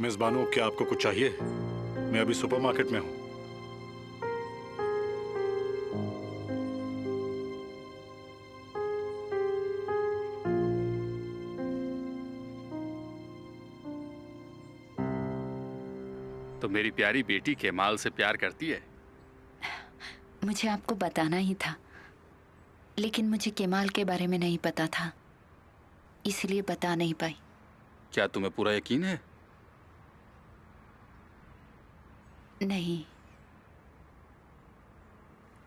Miss Bano, क्या आपको कुछ चाहिए? मैं अभी सुपरमार्केट में हूँ। तो मेरी प्यारी बेटी केमाल से प्यार करती है? मुझे आपको बताना ही था, लेकिन मुझे केमाल के बारे में नहीं पता था, इसलिए बता नहीं पाई। क्या तुम्हें पूरा यकीन है? नहीं,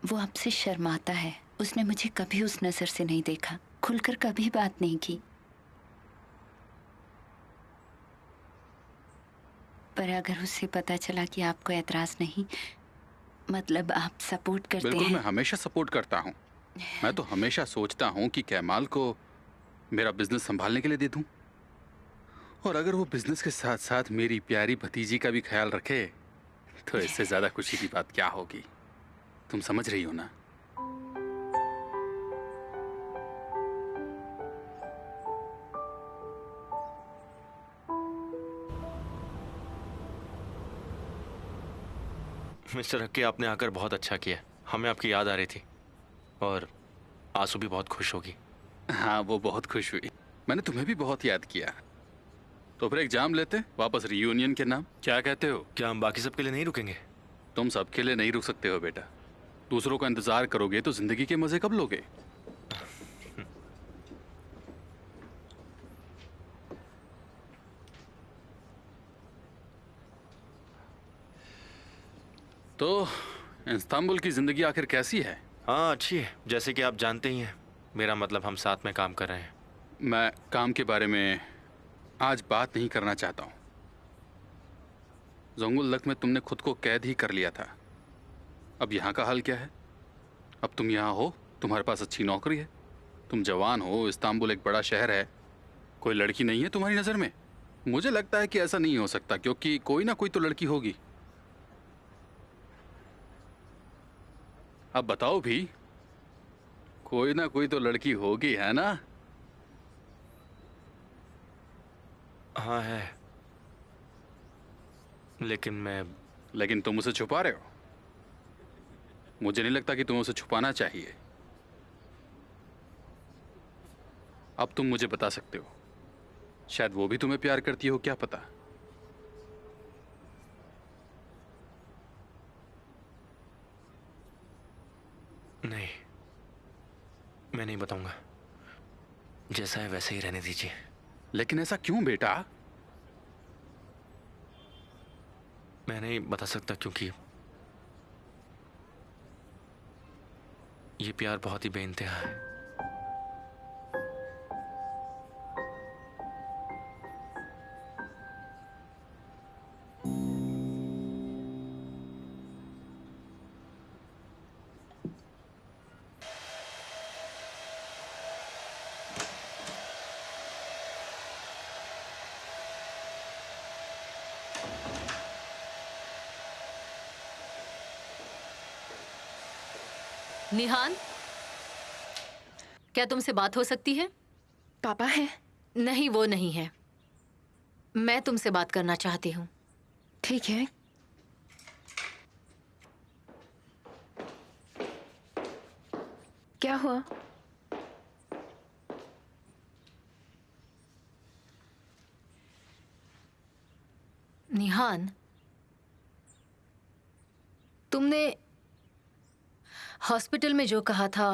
वो आपसे शर्माता है। उसने मुझे कभी उस नजर से नहीं देखा, खुलकर कभी बात नहीं की। पर अगर उसे पता चला कि आपको एतराज नहीं, मतलब आप सपोर्ट करते बिल्कुल, हैं। मैं हमेशा सपोर्ट करता हूँ। मैं तो हमेशा सोचता हूँ कि केमाल को मेरा बिजनेस संभालने के लिए दे दूं, और अगर वो बिजनेस के साथ साथ मेरी प्यारी भतीजी का भी ख्याल रखे तो इससे ज्यादा खुशी की बात क्या होगी? तुम समझ रही हो ना? मिस्टर हक्की, आपने आकर बहुत अच्छा किया। हमें आपकी याद आ रही थी और आंसू भी बहुत खुश होगी। हाँ, वो बहुत खुश हुई। मैंने तुम्हें भी बहुत याद किया। तो फिर एग्जाम लेते वापस रियूनियन के नाम, क्या कहते हो? क्या हम बाकी सबके लिए नहीं रुकेंगे? तुम सबके लिए नहीं रुक सकते हो बेटा। दूसरों का इंतजार करोगे तो जिंदगी के मजे कब लोगे? तो इस्तांबुल की जिंदगी आखिर कैसी है? हाँ, अच्छी है। जैसे कि आप जानते ही हैं, मेरा मतलब हम साथ में काम कर रहे हैं। मैं काम के बारे में आज बात नहीं करना चाहता हूँ। जोंगुल्लक में तुमने खुद को कैद ही कर लिया था। अब यहाँ का हाल क्या है? अब तुम यहाँ हो, तुम्हारे पास अच्छी नौकरी है, तुम जवान हो, इस्तांबुल एक बड़ा शहर है, कोई लड़की नहीं है तुम्हारी नज़र में? मुझे लगता है कि ऐसा नहीं हो सकता, क्योंकि कोई ना कोई तो लड़की होगी। अब बताओ भी, कोई ना कोई तो लड़की होगी, है ना? हाँ है, लेकिन तुम उसे छुपा रहे हो। मुझे नहीं लगता कि तुम्हें उसे छुपाना चाहिए। अब तुम मुझे बता सकते हो, शायद वो भी तुम्हें प्यार करती हो, क्या पता। नहीं, मैं नहीं बताऊंगा। जैसा है वैसे ही रहने दीजिए। लेकिन ऐसा क्यों बेटा? मैं नहीं बता सकता क्योंकि ये प्यार बहुत ही बेइंतहा है। निहान, क्या तुमसे बात हो सकती है? पापा है? नहीं, वो नहीं है। मैं तुमसे बात करना चाहती हूँ। ठीक है। क्या हुआ? निहान, तुमने हॉस्पिटल में जो कहा था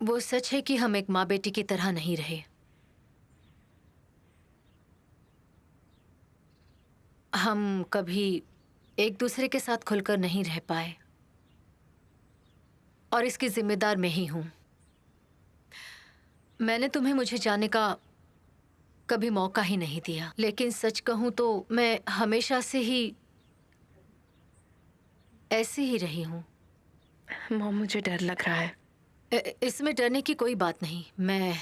वो सच है कि हम एक माँ बेटी की तरह नहीं रहे। हम कभी एक दूसरे के साथ खुलकर नहीं रह पाए, और इसकी जिम्मेदार मैं ही हूं। मैंने तुम्हें मुझे जाने का कभी मौका ही नहीं दिया, लेकिन सच कहूं तो मैं हमेशा से ही ऐसी ही रही हूं। मॉम, मुझे डर लग रहा है। इसमें डरने की कोई बात नहीं। मैं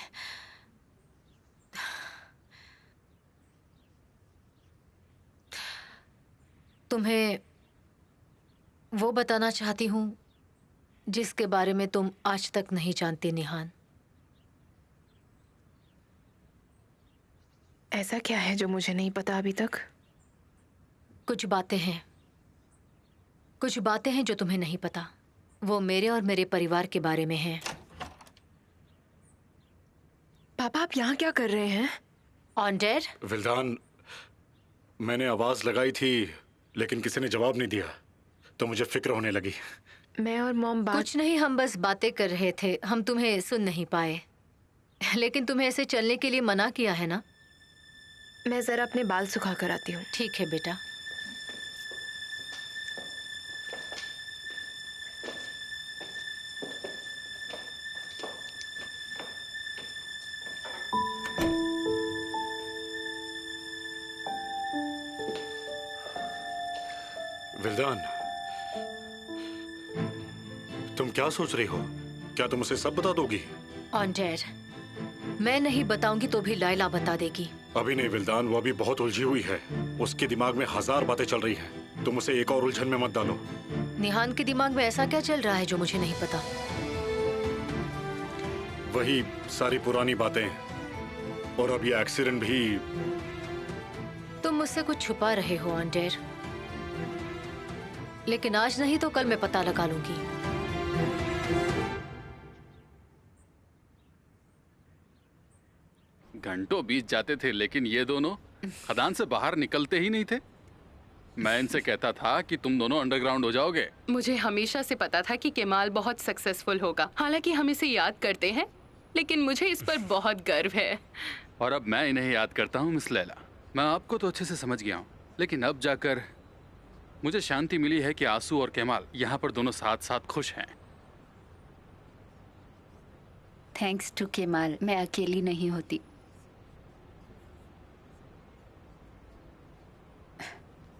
तुम्हें वो बताना चाहती हूं जिसके बारे में तुम आज तक नहीं जानती, निहान। ऐसा क्या है जो मुझे नहीं पता अभी तक? कुछ बातें हैं, कुछ बातें हैं जो तुम्हें नहीं पता। वो मेरे और मेरे परिवार के बारे में हैं। पापा, आप यहाँ क्या कर रहे हैं? ऑन्डेर, विल्दान, मैंने आवाज लगाई थी लेकिन किसी ने जवाब नहीं दिया, तो मुझे फिक्र होने लगी। मैं और मॉम कुछ नहीं, हम बस बातें कर रहे थे। हम तुम्हें सुन नहीं पाए। लेकिन तुम्हें ऐसे चलने के लिए मना किया है ना? मैं जरा अपने बाल सुखा कर आती हूँ। ठीक है बेटा। विल्दान, तुम क्या सोच रही हो? क्या तुम उसे सब बता दोगी? ऑन्डेर, मैं नहीं बताऊंगी तो भी लाइला बता देगी। अभी नहीं विल्दान, वो अभी बहुत उलझी हुई है। उसके दिमाग में 1000 बातें चल रही हैं। तुम उसे एक और उलझन में मत डालो। निहान के दिमाग में ऐसा क्या चल रहा है जो मुझे नहीं पता? वही सारी पुरानी बातें, और अब ये एक्सीडेंट भी। तुम मुझसे कुछ छुपा रहे हो ऑन्डेर, लेकिन आज नहीं तो कल मैं पता लगा लूंगी। घंटों बीत जाते थे लेकिन ये दोनों खदान से बाहर निकलते ही नहीं थे। मैं इनसे कहता था कि तुम दोनों अंडरग्राउंड हो जाओगे। मुझे हमेशा से पता था कि केमाल बहुत सक्सेसफुल होगा। हालांकि हम इसे याद करते हैं, लेकिन मुझे इस पर बहुत गर्व है। और अब मैं इन्हें याद करता हूँ मिस लैला। मैं आपको तो अच्छे से समझ गया हूँ, लेकिन अब जाकर मुझे शांति मिली है कि आंसू और केमाल यहाँ पर दोनों साथ साथ खुश हैं। थैंक्स टू केमाल, मैं अकेली नहीं होती।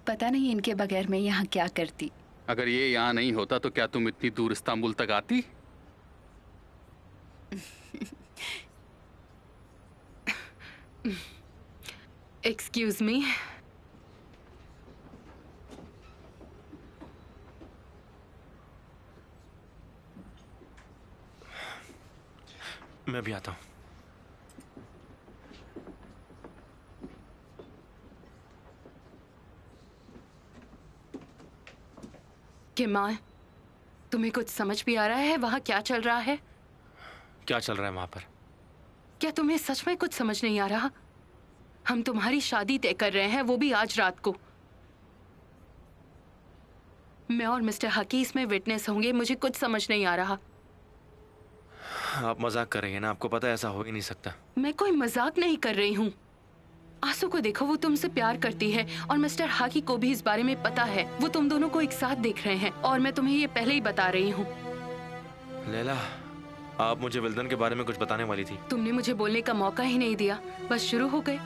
पता नहीं इनके बगैर मैं यहाँ क्या करती। अगर ये यहाँ नहीं होता तो क्या तुम इतनी दूर इस्तांबुल तक आती? Excuse me. मैं भी आता हूँ। केमाल, तुम्हें कुछ समझ भी आ रहा है वहाँ क्या चल रहा है? क्या चल रहा है वहां पर? क्या तुम्हें सच में कुछ समझ नहीं आ रहा? हम तुम्हारी शादी तय कर रहे हैं, वो भी आज रात को। मैं और मिस्टर हकी इसमें विटनेस होंगे। मुझे कुछ समझ नहीं आ रहा। आप मजाक कर रही हैं ना? आपको पता है ऐसा हो ही नहीं सकता। मैं कोई मजाक नहीं कर रही हूँ। आंसू को देखो, वो तुमसे प्यार करती है और मिस्टर हाकी को भी इस बारे में पता है। वो तुम दोनों को एक साथ देख रहे हैं और मैं तुम्हें ये पहले ही बता रही हूँ। लैला, आप मुझे विल्दन के बारे में कुछ बताने वाली थी। तुमने मुझे बोलने का मौका ही नहीं दिया, बस शुरू हो गए।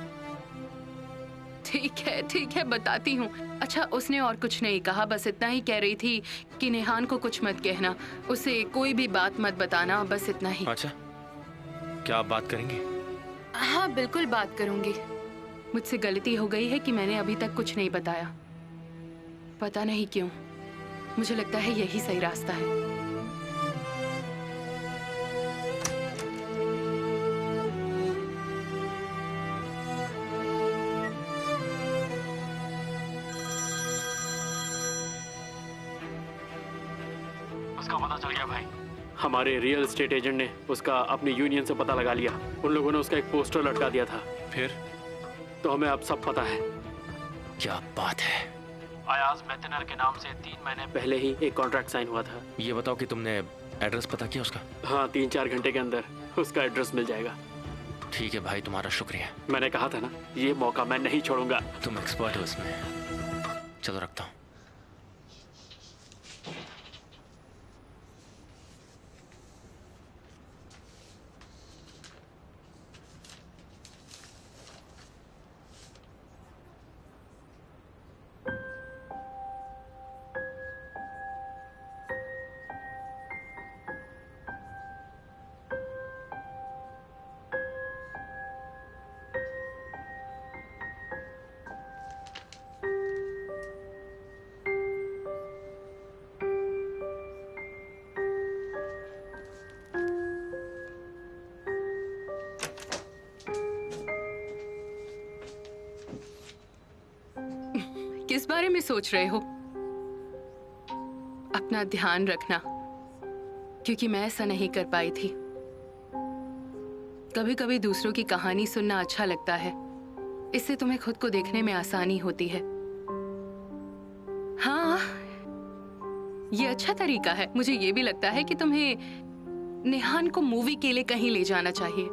ठीक है, बताती हूँ। अच्छा, उसने और कुछ नहीं कहा, बस इतना ही कह रही थी कि नेहान को कुछ मत कहना, उसे कोई भी बात मत बताना, बस इतना ही। अच्छा, क्या आप बात करेंगी? हाँ, बिल्कुल बात करूंगी। मुझसे गलती हो गई है कि मैंने अभी तक कुछ नहीं बताया। पता नहीं क्यों, मुझे लगता है यही सही रास्ता है। उसका पता चल गया भाई। हमारे रियल एस्टेट एजेंट ने उसका अपनी यूनियन से पता लगा लिया। उन लोगों ने उसका एक पोस्टर लटका दिया था। फिर? तो हमें अब सब पता है। क्या बात है। अयाज मेतनर के नाम से 3 महीने पहले ही एक कॉन्ट्रैक्ट साइन हुआ था। ये बताओ कि तुमने एड्रेस पता किया उसका? हाँ, 3-4 घंटे के अंदर उसका एड्रेस मिल जाएगा। ठीक है भाई, तुम्हारा शुक्रिया। मैंने कहा था ना, ये मौका मैं नहीं छोड़ूंगा। तुम एक्सपर्ट हो इसमें। चलो रखता हूँ। किस बारे में सोच रहे हो? अपना ध्यान रखना, क्योंकि मैं ऐसा नहीं कर पाई थी। कभी कभी दूसरों की कहानी सुनना अच्छा लगता है, इससे तुम्हें खुद को देखने में आसानी होती है। हाँ, ये अच्छा तरीका है। मुझे ये भी लगता है कि तुम्हें नेहान को मूवी के लिए कहीं ले जाना चाहिए।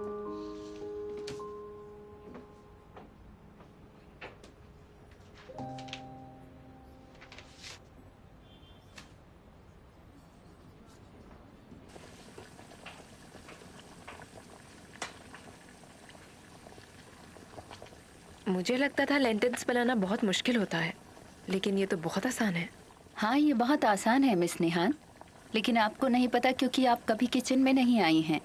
मुझे लगता था लेंटिल्स बनाना बहुत मुश्किल होता है, लेकिन ये तो बहुत आसान है। हाँ, ये बहुत आसान है मिस नेहान, लेकिन आपको नहीं पता क्योंकि आप कभी किचन में नहीं आई हैं।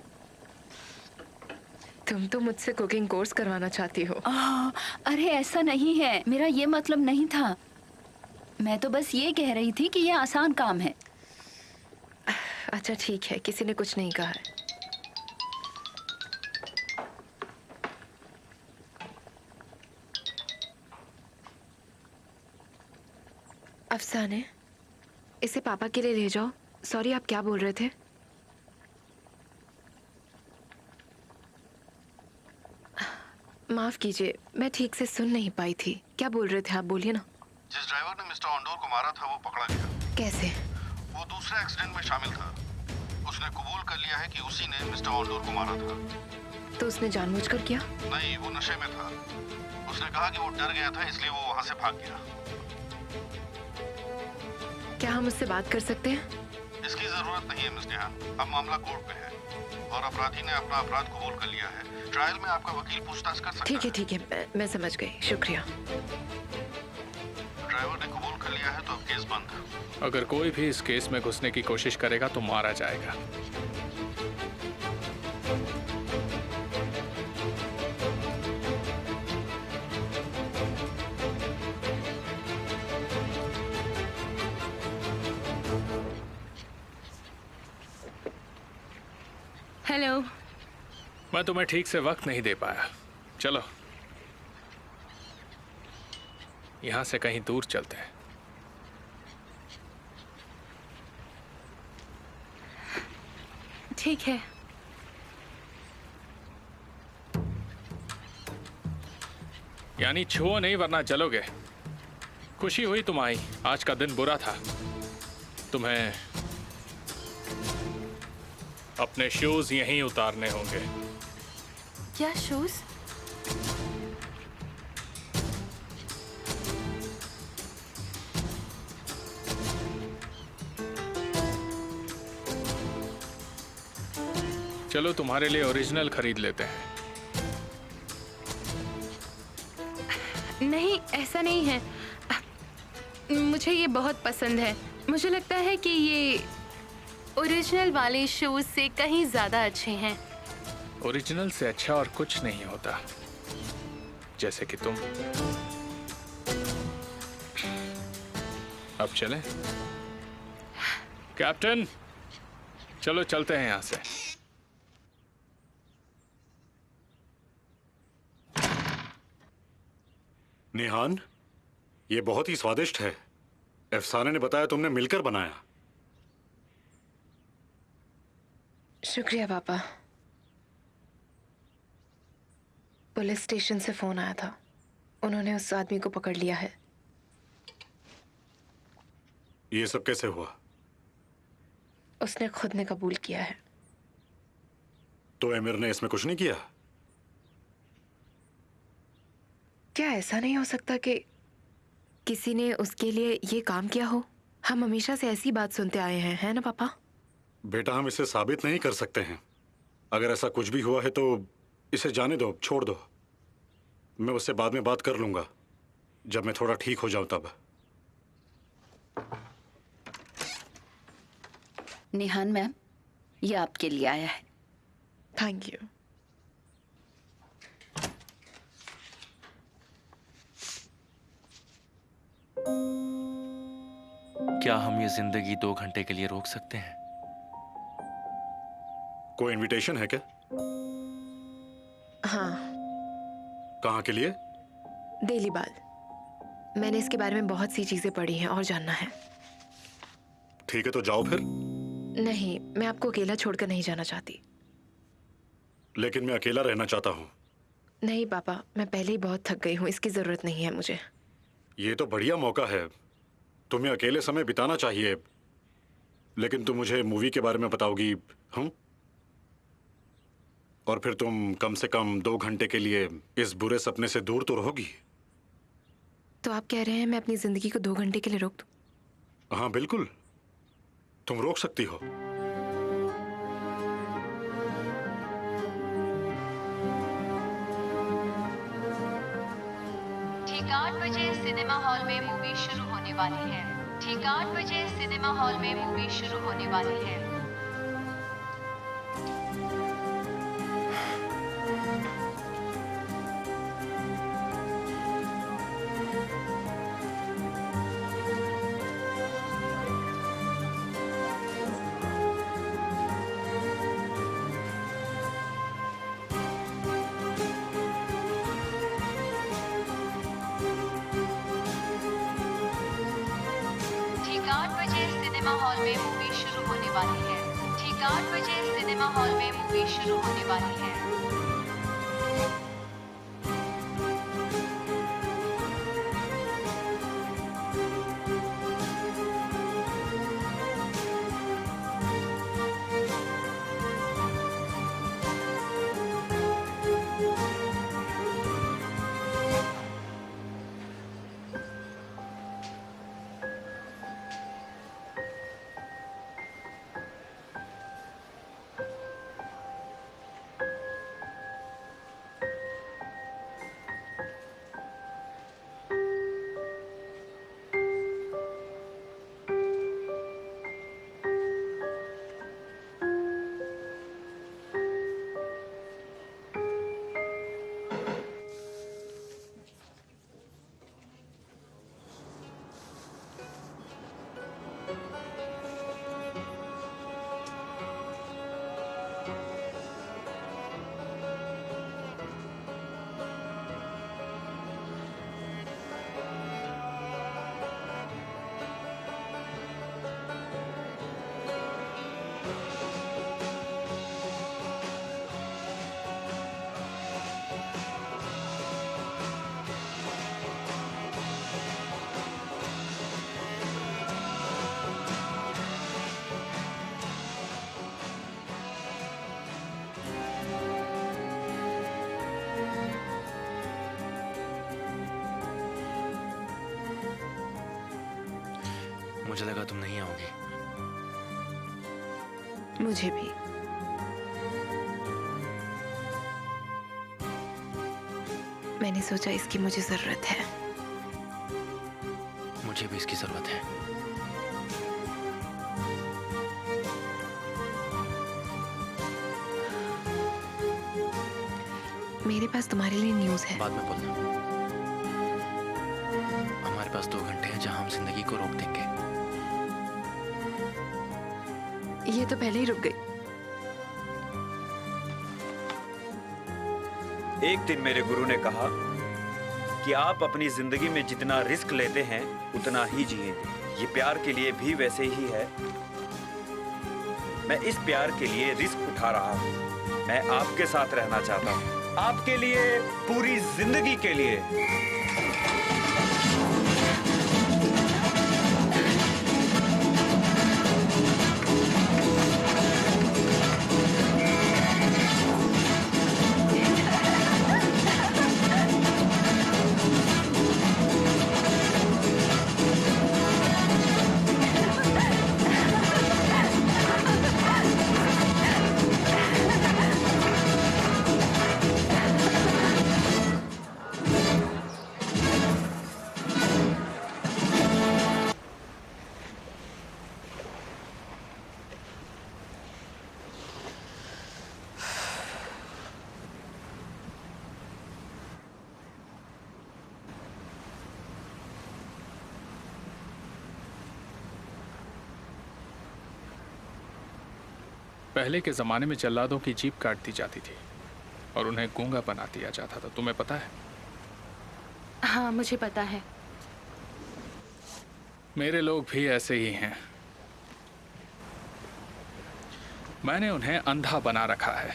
तुम तो मुझसे कुकिंग कोर्स करवाना चाहती हो। अरे ऐसा नहीं है, मेरा ये मतलब नहीं था। मैं तो बस ये कह रही थी कि ये आसान काम है। अच्छा ठीक है, किसी ने कुछ नहीं कहा है। अफसाने, इसे पापा के लिए ले जाओ। सॉरी, आप क्या बोल रहे थे? माफ कीजिए, मैं ठीक से सुन नहीं पाई थी। क्या बोल रहे थे आप? बोलिए ना। जिस ड्राइवर ने मिस्टर ऑन्डोर को मारा था वो पकड़ा गया। कैसे? वो दूसरे एक्सीडेंट में शामिल था। उसने कबूल कर लिया है कि उसी ने मिस्टर ऑन्डोर को मारा था। तो उसने जानबूझकर किया? नहीं, वो नशे में था। उसने कहा कि वो डर गया था, इसलिए वो वहां से भाग गया। क्या हम उससे बात कर सकते हैं? इसकी जरूरत नहीं है मिस नेहा। अब मामला कोर्ट में है और अपराधी ने अपना अपराध कबूल कर लिया है। ट्रायल में आपका वकील पूछताछ कर सकता है। ठीक है, मैं समझ गई, शुक्रिया। ड्राइवर ने कबूल कर लिया है तो अब केस बंद। अगर कोई भी इस केस में घुसने की कोशिश करेगा तो मारा जाएगा। हेलो। मैं तुम्हें ठीक से वक्त नहीं दे पाया। चलो यहां से कहीं दूर चलते हैं। ठीक है। यानी छुओ नहीं वरना जलोगे। खुशी हुई तुम आई। आज का दिन बुरा था। तुम्हें अपने शूज यहीं उतारने होंगे। क्या शूज? चलो तुम्हारे लिए ओरिजिनल खरीद लेते हैं। नहीं, ऐसा नहीं है। मुझे ये बहुत पसंद है। मुझे लगता है कि ये ओरिजिनल वाले शूज से कहीं ज्यादा अच्छे हैं। ओरिजिनल से अच्छा और कुछ नहीं होता, जैसे कि तुम। अब चलें? कैप्टन, चलो चलते हैं यहां से। निहान, ये बहुत ही स्वादिष्ट है। अफसाने ने बताया तुमने मिलकर बनाया। शुक्रिया पापा। पुलिस स्टेशन से फोन आया था। उन्होंने उस आदमी को पकड़ लिया है। ये सब कैसे हुआ? उसने खुद ने कबूल किया है। तो एमिर ने इसमें कुछ नहीं किया? क्या ऐसा नहीं हो सकता कि किसी ने उसके लिए ये काम किया हो? हम हमेशा से ऐसी बात सुनते आए हैं, है ना पापा? बेटा, हम इसे साबित नहीं कर सकते हैं। अगर ऐसा कुछ भी हुआ है तो इसे जाने दो, छोड़ दो। मैं उससे बाद में बात कर लूंगा, जब मैं थोड़ा ठीक हो जाऊं तब। निहान मैम, ये आपके लिए आया है। Thank you. क्या हम ये जिंदगी 2 घंटे के लिए रोक सकते हैं? कोई इनविटेशन है क्या? हाँ, कहाँ के लिए? डेली बाल। मैंने इसके बारे में बहुत सी चीजें पढ़ी हैं और जानना है। ठीक है, तो जाओ फिर। नहीं, मैं आपको अकेला छोड़कर नहीं जाना चाहती। लेकिन मैं अकेला रहना चाहता हूँ। नहीं पापा, मैं पहले ही बहुत थक गई हूँ, इसकी जरूरत नहीं है मुझे। ये तो बढ़िया मौका है, तुम्हें अकेले समय बिताना चाहिए। लेकिन तुम मुझे मूवी के बारे में बताओगी, हम? और फिर तुम कम से कम 2 घंटे के लिए इस बुरे सपने से दूर तो रहोगी। तो आप कह रहे हैं मैं अपनी जिंदगी को 2 घंटे के लिए रोक दूं? हाँ बिल्कुल, तुम रोक सकती हो। ठीक 8 बजे सिनेमा हॉल में मूवी शुरू होने वाली है। ठीक 8 बजे सिनेमा हॉल में मूवी शुरू होने वाली है। ठीक 8 बजे सिनेमा हॉल में मूवी शुरू होने वाली है। ठीक 8 बजे सिनेमा हॉल में मूवी शुरू होने वाली है। मुझे लगा तुम नहीं आओगी। मुझे भी। मैंने सोचा इसकी मुझे जरूरत है। मुझे भी इसकी जरूरत है। मेरे पास तुम्हारे लिए न्यूज़ है। बाद में बोलना। हमारे पास 2 घंटे हैं जहां हम जिंदगी को रोक देंगे। ये तो पहले ही रुक गई। एक दिन मेरे गुरु ने कहा कि आप अपनी जिंदगी में जितना रिस्क लेते हैं उतना ही जिएंगे। ये प्यार के लिए भी वैसे ही है। मैं इस प्यार के लिए रिस्क उठा रहा हूं। मैं आपके साथ रहना चाहता हूं, आपके लिए, पूरी जिंदगी के लिए। पहले के ज़माने में जल्लादों की जीभ काट दी जाती थी और उन्हें गूंगा बना दिया जाता था, तुम्हें पता है? हाँ, मुझे पता है। मेरे लोग भी ऐसे ही हैं। मैंने उन्हें अंधा बना रखा है।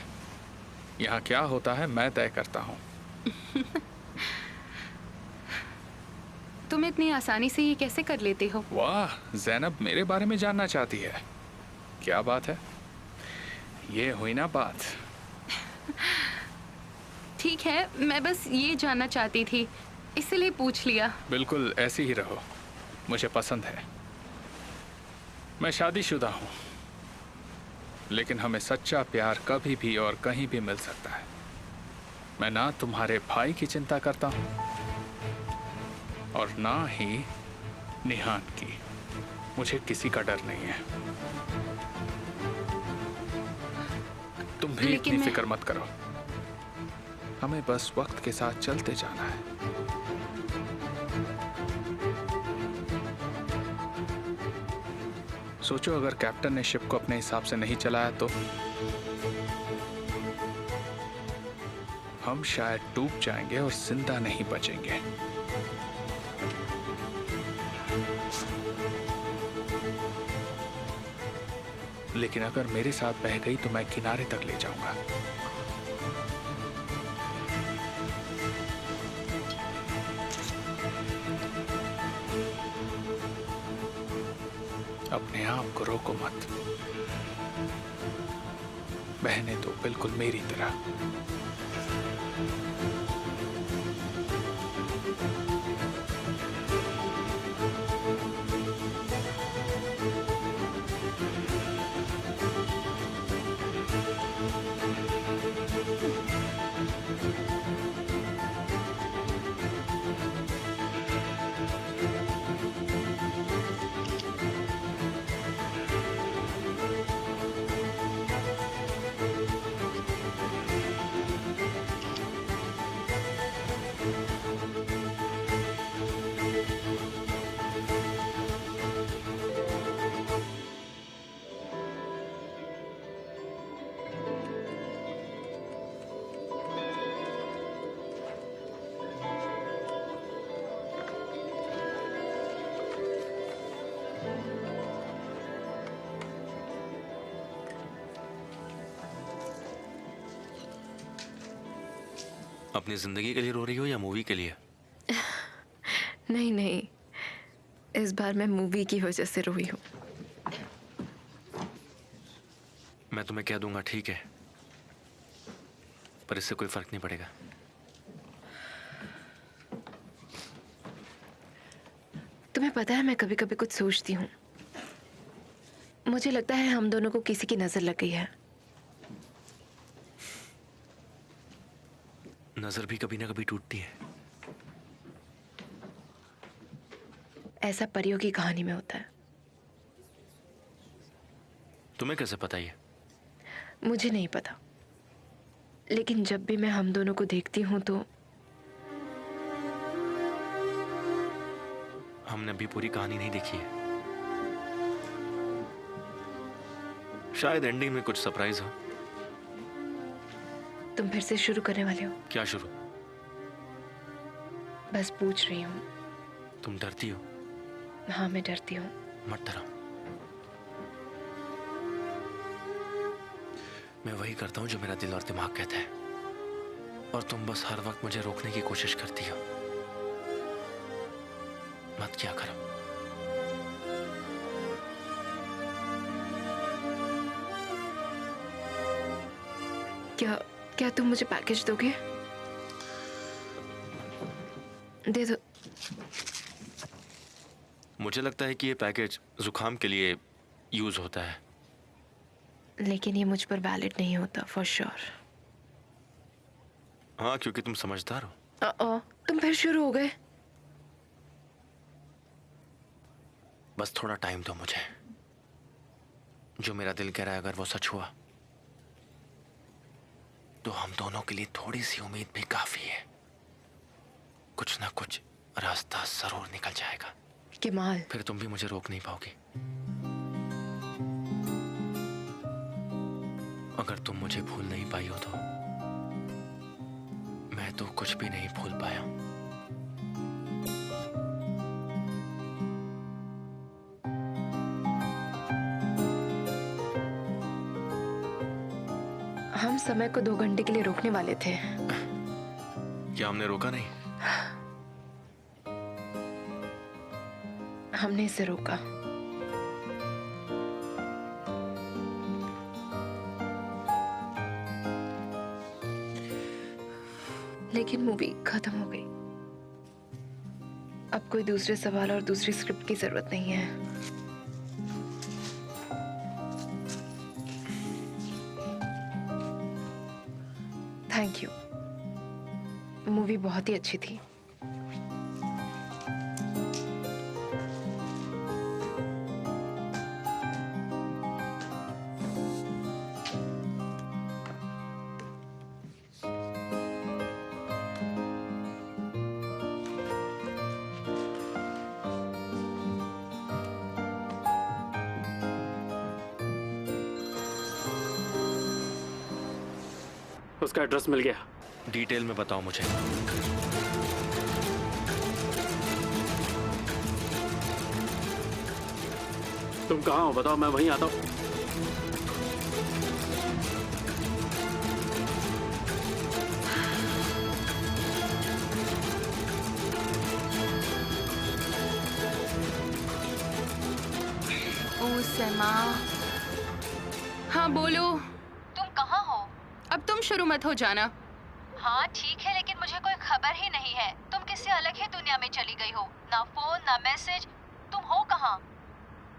यहाँ क्या होता है मैं तय करता हूँ। तुम इतनी आसानी से ये कैसे कर लेते हो? वाह, जैनब मेरे बारे में जानना चाहती है। क्या बात है? ये हुई ना बात। ठीक है, मैं बस ये जानना चाहती थी, इसलिए पूछ लिया। बिल्कुल ऐसी ही रहो, मुझे पसंद है। मैं शादीशुदा हूँ, लेकिन हमें सच्चा प्यार कभी भी और कहीं भी मिल सकता है। मैं ना तुम्हारे भाई की चिंता करता हूँ और ना ही निहान की। मुझे किसी का डर नहीं है। तुम भी लेकिन इतनी फिक्र मत करो। हमें बस वक्त के साथ चलते जाना है। सोचो अगर कैप्टन ने शिप को अपने हिसाब से नहीं चलाया तो हम शायद डूब जाएंगे और जिंदा नहीं बचेंगे। लेकिन अगर मेरे साथ बह गई तो मैं किनारे तक ले जाऊंगा। अपने आप को रोको मत। बहने तो बिल्कुल मेरी तरह। अपनी जिंदगी के लिए रो रही हो या मूवी के लिए? नहीं नहीं, इस बार मैं मूवी की वजह से रोई हूँ। मैं तुम्हें कह दूंगा ठीक है, पर इससे कोई फर्क नहीं पड़ेगा। तुम्हें पता है मैं कभी कभी कुछ सोचती हूँ। मुझे लगता है हम दोनों को किसी की नजर लग गई है। नजर भी कभी ना कभी टूटती है। ऐसा परियों की कहानी में होता है। तुम्हें कैसे पता ये? मुझे नहीं पता, लेकिन जब भी मैं हम दोनों को देखती हूँ तो हमने अभी पूरी कहानी नहीं देखी है। शायद एंडिंग में कुछ सरप्राइज हो। तुम फिर से शुरू करने वाले हो? क्या शुरू? बस पूछ रही हूँ। तुम डरती हो? हाँ, मैं डरती हूँ। मत डरो। मैं वही करता हूँ जो मेरा दिल और दिमाग कहता है, और तुम बस हर वक्त मुझे रोकने की कोशिश करती हो। मत क्या करो। क्या तुम मुझे पैकेज दोगे? दे दो। मुझे लगता है कि ये पैकेज जुकाम के लिए यूज होता है, लेकिन ये मुझ पर वैलिड नहीं होता फॉर श्योर। हाँ, क्योंकि तुम समझदार हो। तुम फिर शुरू हो गए। बस थोड़ा टाइम दो मुझे। जो मेरा दिल कह रहा है अगर वो सच हुआ तो हम दोनों के लिए थोड़ी सी उम्मीद भी काफी है। कुछ ना कुछ रास्ता जरूर निकल जाएगा। कमाल। फिर तुम भी मुझे रोक नहीं पाओगी। अगर तुम मुझे भूल नहीं पाई हो तो मैं तो कुछ भी नहीं भूल पाया। हम समय को 2 घंटे के लिए रोकने वाले थे। क्या हमने रोका नहीं? हमने इसे रोका। लेकिन मूवी खत्म हो गई। अब कोई दूसरे सवाल और दूसरी स्क्रिप्ट की जरूरत नहीं है। Thank you. मूवी बहुत ही अच्छी थी। उसका एड्रेस मिल गया। डिटेल में बताओ मुझे। तुम कहाँ हो बताओ, मैं वहीं आता हूँ। ओ समा, हाँ बोलो। तुम कहाँ हो? अब तुम शुरू मत हो जाना। हाँ ठीक है, लेकिन मुझे कोई खबर ही नहीं है। तुम किसी अलग ही दुनिया में चली गई हो, ना फोन ना मैसेज। तुम हो कहाँ?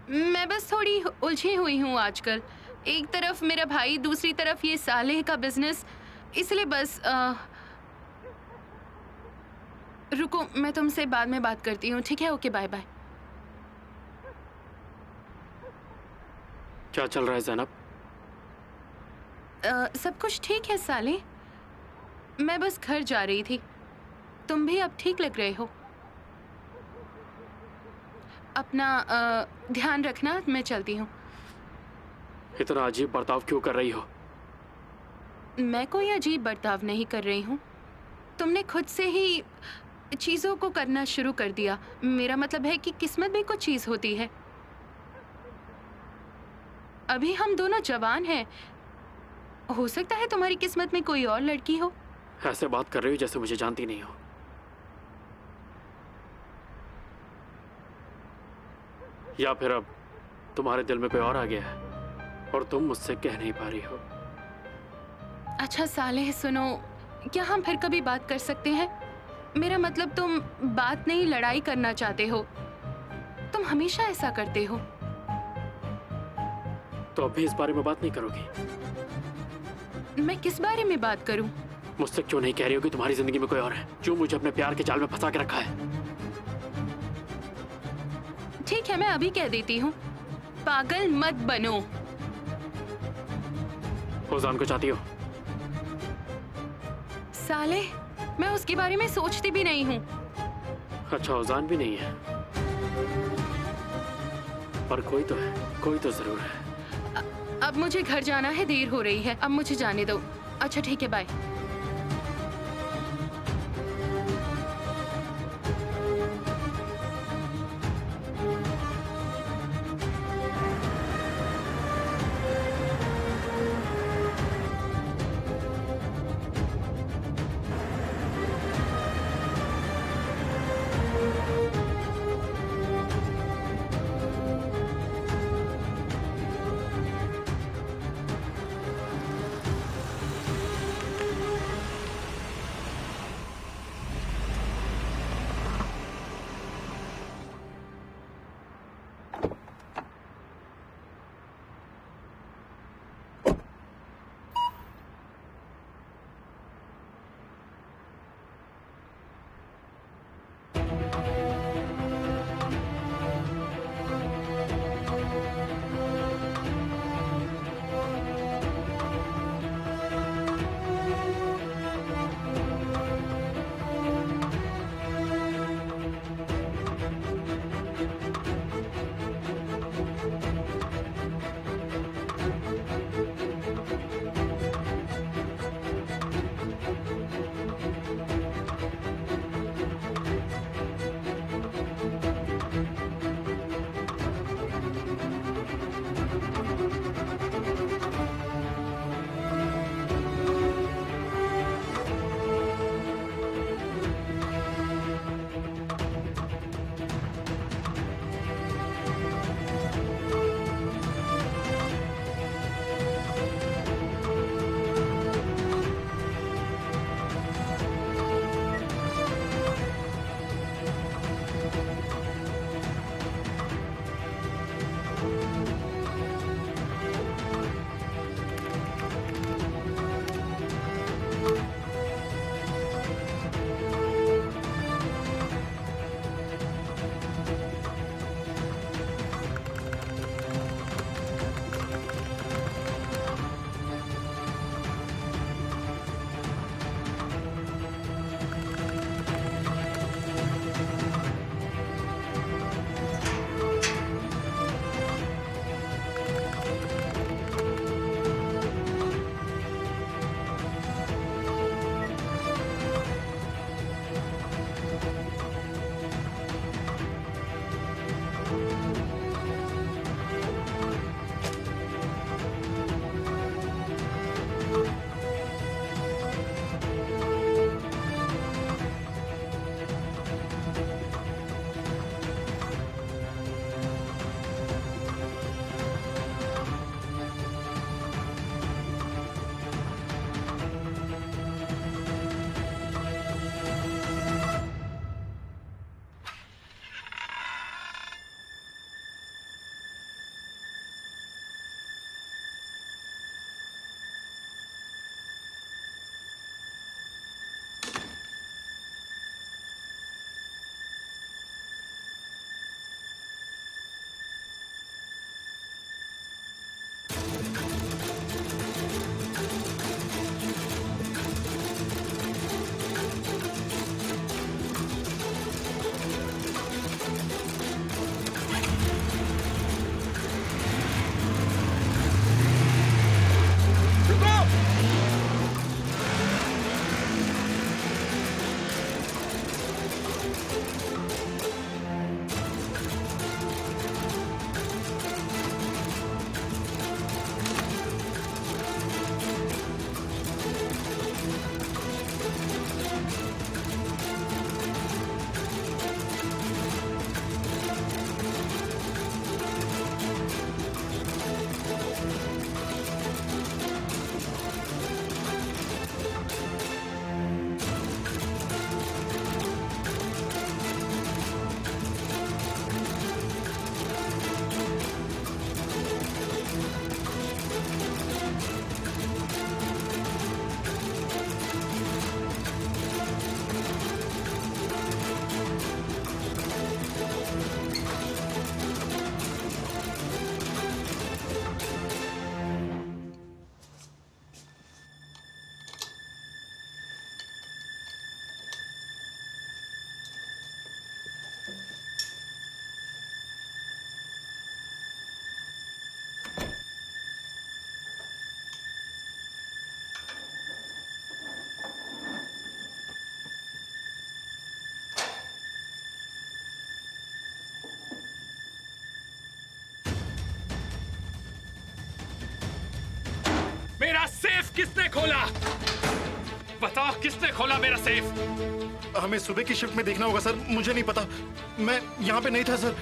मैं बस थोड़ी उलझी हुई हूँ आजकल। एक तरफ मेरा भाई, दूसरी तरफ ये सालेह का बिजनेस, इसलिए बस रुको, मैं तुमसे बाद में बात करती हूँ, ठीक है? Okay, bye bye. क्या चल रहा है ज़ैनब? सब कुछ ठीक है साले। मैं बस घर जा रही थी। तुम भी अब ठीक लग रहे हो। अपना ध्यान रखना, मैं चलती हूँ। इतना अजीब बर्ताव क्यों कर रही हो? मैं कोई अजीब बर्ताव नहीं कर रही हूँ। तुमने खुद से ही चीज़ों को करना शुरू कर दिया। मेरा मतलब है कि किस्मत भी कुछ चीज़ होती है। अभी हम दोनों जवान हैं। हो सकता है तुम्हारी किस्मत में कोई और लड़की हो। ऐसे बात कर रही हो जैसे मुझे जानती नहीं हो। या फिर अब तुम्हारे दिल में कोई और आ गया है और तुम मुझसे कह नहीं पा रही हो। अच्छा सालेह सुनो, क्या हम फिर कभी बात कर सकते हैं? मेरा मतलब तुम बात नहीं, लड़ाई करना चाहते हो। तुम हमेशा ऐसा करते हो। तो अब भी इस बारे में बात नहीं करोगी? मैं किस बारे में बात करूं? मुझसे क्यों नहीं कह रही हो कि तुम्हारी जिंदगी में कोई और है जो मुझे अपने प्यार के जाल में फंसा के रखा है? ठीक है, मैं अभी कह देती हूँ। पागल मत बनो। ओजान को चाहती हो? साले, मैं उसके बारे में सोचती भी नहीं हूँ। अच्छा, ओजान भी नहीं है, पर कोई तो है, कोई तो जरूर है। अब मुझे घर जाना है, देर हो रही है। अब मुझे जाने दो। अच्छा ठीक है, बाय। मेरा सेफ किसने खोला? बताओ किसने खोला मेरा सेफ? हमें सुबह की शिफ्ट में देखना होगा सर, मुझे नहीं पता, मैं यहाँ पे नहीं था सर।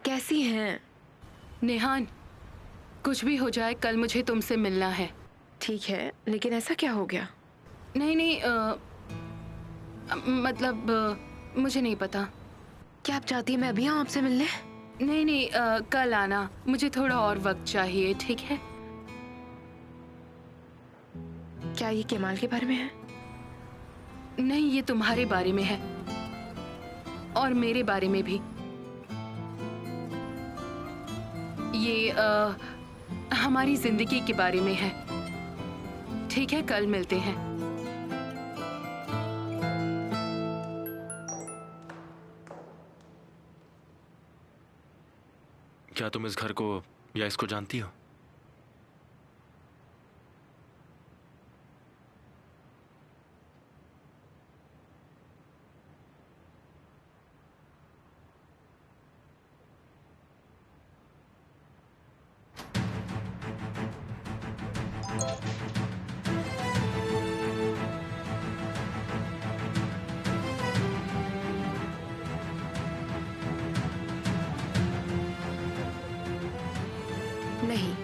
कैसी हैं? नेहान, कुछ भी हो जाए कल मुझे तुमसे मिलना है। ठीक है, लेकिन ऐसा क्या हो गया? नहीं नहीं, मुझे नहीं पता। क्या आप चाहती हैं मैं अभी आऊँ आपसे मिलने? नहीं नहीं, कल आना, मुझे थोड़ा और वक्त चाहिए, ठीक है? क्या ये केमाल के बारे में है? नहीं, ये तुम्हारे बारे में है और मेरे बारे में भी। ये हमारी जिंदगी के बारे में है। ठीक है, कल मिलते हैं। क्या तुम इस घर को या इसको जानती हो? नहीं।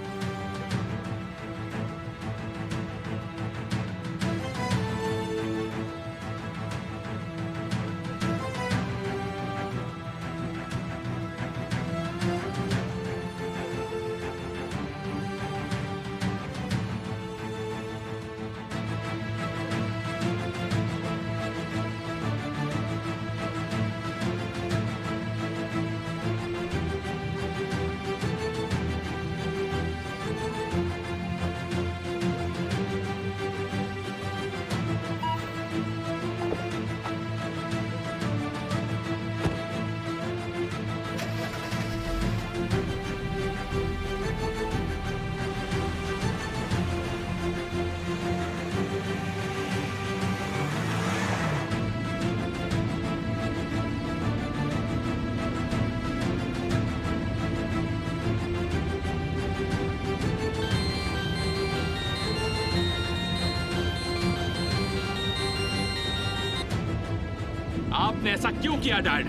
आपने ऐसा क्यों किया डैड?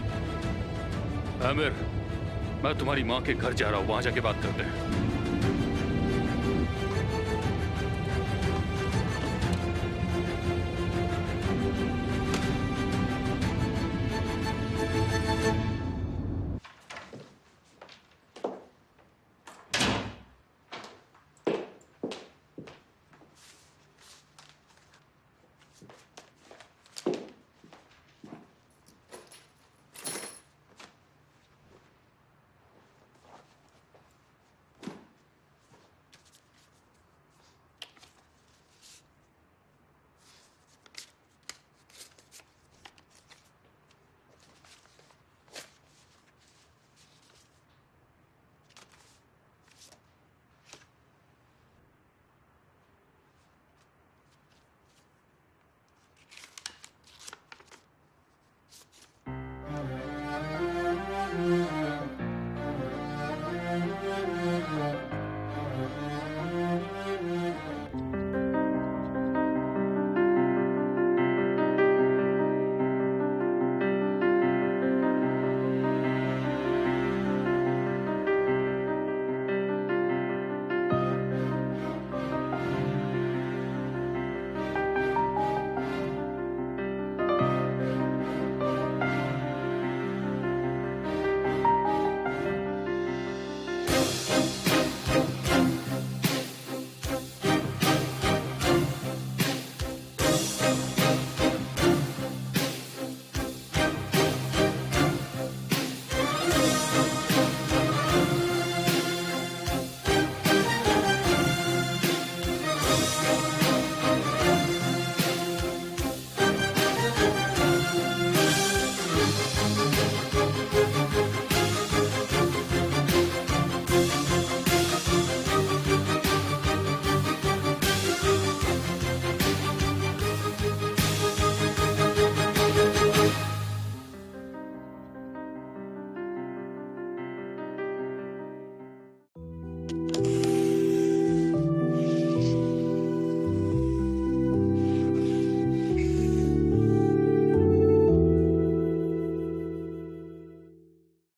आमिर, मैं तुम्हारी माँ के घर जा रहा हूँ, वहां जाके बात करते हैं।